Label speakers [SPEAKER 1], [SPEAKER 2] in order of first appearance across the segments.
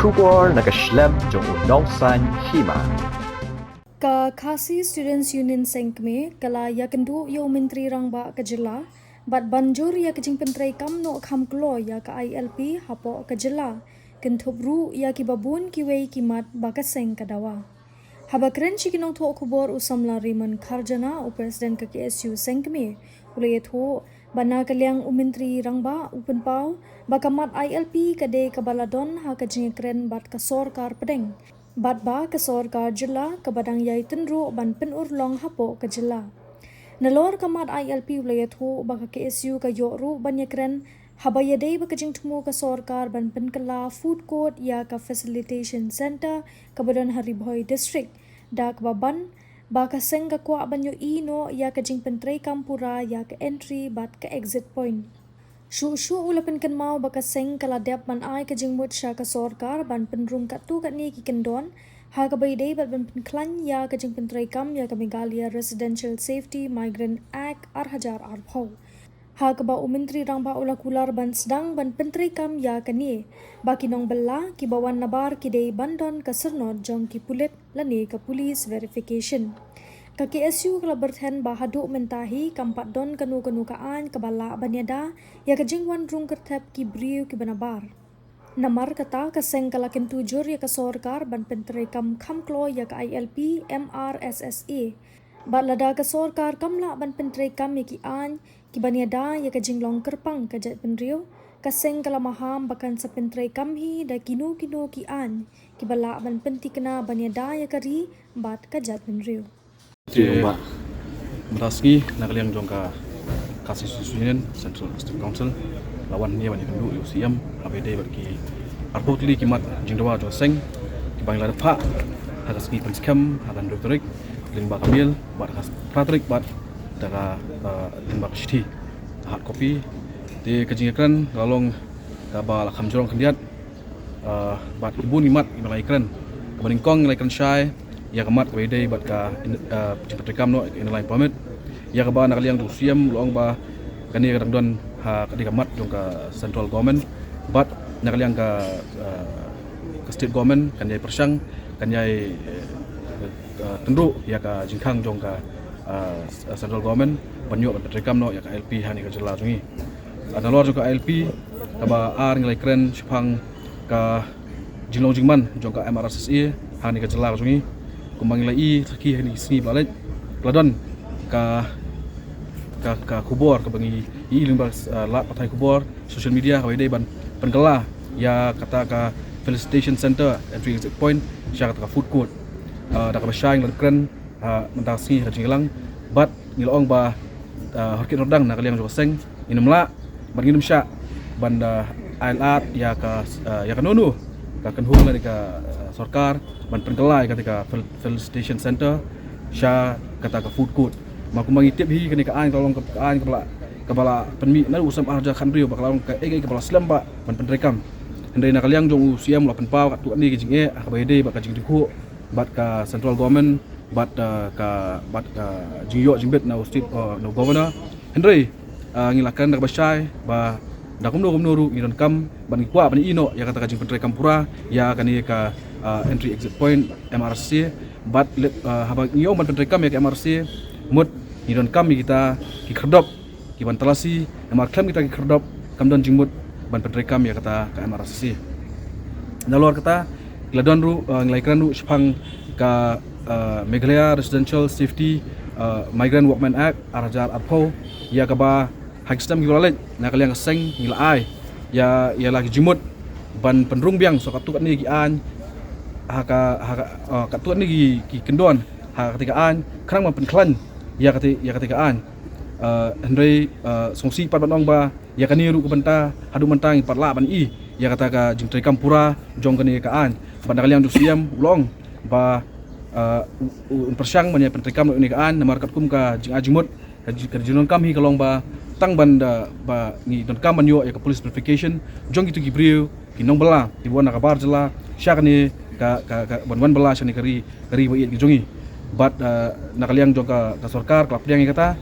[SPEAKER 1] Kubor nakaslem jong unong san hima.
[SPEAKER 2] Ka Khasi Students Union Sengkme kala ya kendu yo menteri rangba kejela bat banjur ya kejing pentrai kam no kham klo ya ka ILP hapo kejela kentubru ya ki babun ki wei kimat bakaseng kadawa haba kren chikinong tho khubor usamla riman kharjana u president ka KSU Sengkme ulay tho bana kalyang umentri rangba upen pau bakamat ILP kade kabaladon ha kejing kren bat ka sorkar pedeng bat ba ke sorkar jela ke badang yai tenru ban penur long hapo ke jela. Nalor kamat ILP wilayah tu baka KSU ke yoru banyakren habaya day baka jing tumu ke sorkar ban penkela food court ya ke facilitation center ke badan Haribhoi district dak baban baka seng ke kuak banyo ino ya ke jing pentrai kampura ya ke entry bat ke exit point. Shu ulapan kan mau baka seng kala dep man ai ka jingmut sya ka sorkar ban penrung kat tu kat ni ki kendon ha ka bai dei bat ban penklan ya ka jing pentrai kam ya ka Meghalaya Residential Safety Migrant Act Arhajar Arphau ha ka ba umentri rangba ula kular ban sedang ban pentrai kam ya ka ni baki nong bella ki bawan nabar ki dei bandon ka sernot jong ki pulit lani ka police verification ka KSU kala berthen bahadu mentahi kampat don kanu kaan kabala banyada ya ka jingwan rung kertep ki briu ki banabar namar kata ka seng kala kentujur ya ka sorkar ban pentrai kam khamklo ya ka ILP MRSSA balada ka sorkar kamla ban pentrai kam ya ki an ki banyada ya ka jinglong kerpang ka jat penriu ka seng kala maham bakan sa pentrai kam hi da kinu ki an ki bala ban penti kena banyada ya kari bat ka jat penriu
[SPEAKER 3] Meraski nakaliang jongka Khasi Students Union Central District Council lawan ni bani kendu UCM ABD bagi arbotli kimat jingdawa jo seng kibang la fa hagaski penskam haban doktorik lingba kamil bat khas pratrik bat daga lingba kshiti hard copy di kejingakran galong kaba lakam jorong kendiat bat ibun imat ibalai kran kabaning kong laikan syai ya kamat kabede bat ka cepat rekam no in line permit ya ka ba nakaliang tu siam loong ba kani kadang don ha kadi kamat jong ka central government bat nakaliang ka state government kan jai persang kan jai tendru ya ka jingkhang jong ka central government banyo bat rekam no ya ka LP hani ka jela jungi ada lor jong ka LP ka ba ar ngai kren chupang ka jinglong jingman jong ka MRSSA hani ka jela jungi kumbang lai saki hani sini balet ladon ka kubor ka bangi limbar lat patai kubor social media ka dei ban pengela ya kata ka facilitation center entry exit point sya kata ka food court da ka syang lan kren mentasi ha jinglang bat ngilong ba horkit rodang na kaliang joseng inumla ban nginum sya banda ailat ya ka nonu ka kenhung la ka sorkar ban pengkelai ketika facilitation center sya kata ka food court maku mangitip hi kani ka an tolong ka an kepala penmi na usam arja khandriu bakal ka kepala slam ba ban penrekam hendai na kaliang jong usiam lapan pau ka tu ni kijing ka bayde ba ka jing diku bat ka central government bat ka jingyo jingbet na state no governor hendai ngilakan da basai ba da kumno ru ngiron kam ban kwa ban ino ya kata ka jing penrekam pura ya kani ka entry exit point MRC bat habang iyo ban penrekam ya ke MRC mut nidon kami kita ki kerdop ki ban talasi MR klaim kita ki kerdop kam don jingmut ban penrekam ya kata ke MRC nalor kata gladon ru nglaikan ru sepang ka Meghalaya Residential Safety Migrant Workmen Act Arhajar Arphau ya ka ba hagstam ki lalet na kaliang seng ngila ai ya lagi jimut ban penrung biang so katu ni ki an katu ni ki kendon ha ketika an krang man penklan ya ketika an hendai songsi pat banong ba ya kani ru kubenta hadu mentang pat la ban i ya kata ka jingtrai kampura jong kani ka an ban kaliang du siam ulong ba persyang manya pentrikam ni ka an namar katkum ka jing ajimut ka jinon kam hi kalong ba tang banda ba ngi don kam banyo ya ka police verification jong itu gibriu kinong bela di buan ka bar jela syakni ka ban bela syani kari bayit ki jongi bat nakaliang jong ka sorkar klap yang kata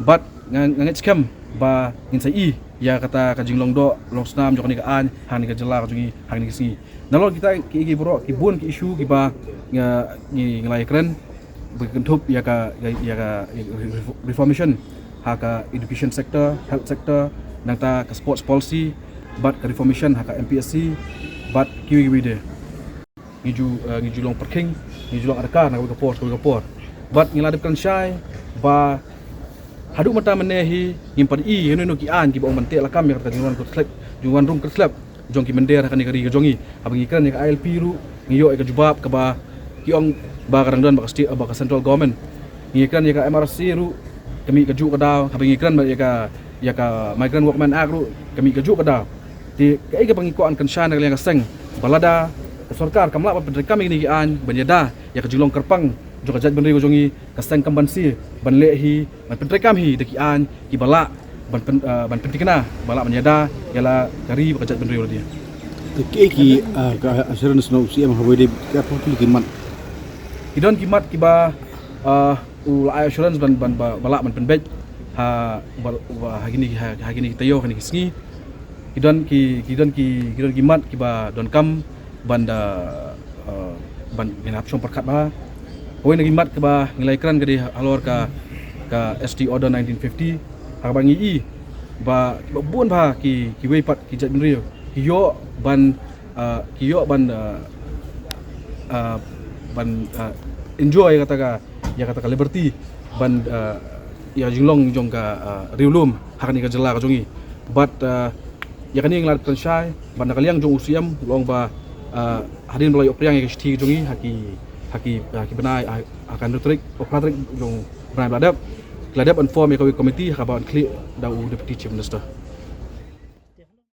[SPEAKER 3] bat ngangit scam ba ngin sai ya kata ka jinglong do long snam jok ni ka an hang ni ka jela ka jungi hang ni si nalon kita ki bro ki bun ki issue ki ba ngelai keren berkentup ya ka reformation ha ka education sector, health sector nang ta ka sports policy but ka reformation ha ka MPSC but kiwi de ngiju long parking ngiju long adaka na ka por but ngiladap kan syai ba haduk mata menehi ngimpan henu ki an ki ba mantek lakam ya ka jungwan rung kerslap jong ki mender kan kari jongi abang ikan ya ka ILP ru ngiyo ka jubab ka ba ki ong ba kadang dan ba ka central government ngikan ya ka MRC ru kami ka ju ka daw abang ikan ya ka migrant workman act ru kami ka ju ka daw ti ka iga pangikuan kan syan ka seng balada sarkar kamla pa pedre kami ni ki an banyada ya ka julong kerpang jo ka jat benri ko jongi ka seng kambansi ban lehi ban pedre kami de ki an ki bala ban pentikna bala banyada yala kari ka jat benri dia
[SPEAKER 4] ki ka assurance no UCM hawede ka pun kimat
[SPEAKER 3] idon kimat kiba ul assurance ban bala ban penbej ha hagini tayo kani kisngi idon kimat kiba don kam banda ban benap som perkat ba hoy nagi mat kiba ngilai kran gadi halor ka SD order 1950 habangi i ba kiba bun ba ki wei pat ki jat benrio kiyo ban enjoy kata ka liberty ban ya jinglong jong ka riulum hakani ka jela ka jongi but ya kani nglat kan syai ban kaliang jong usiam long ba hadin belayo priang ya sti jongi haki benai akan rutrik opratrik jong benai bladap inform ya committee ka ban klik da deputy chief minister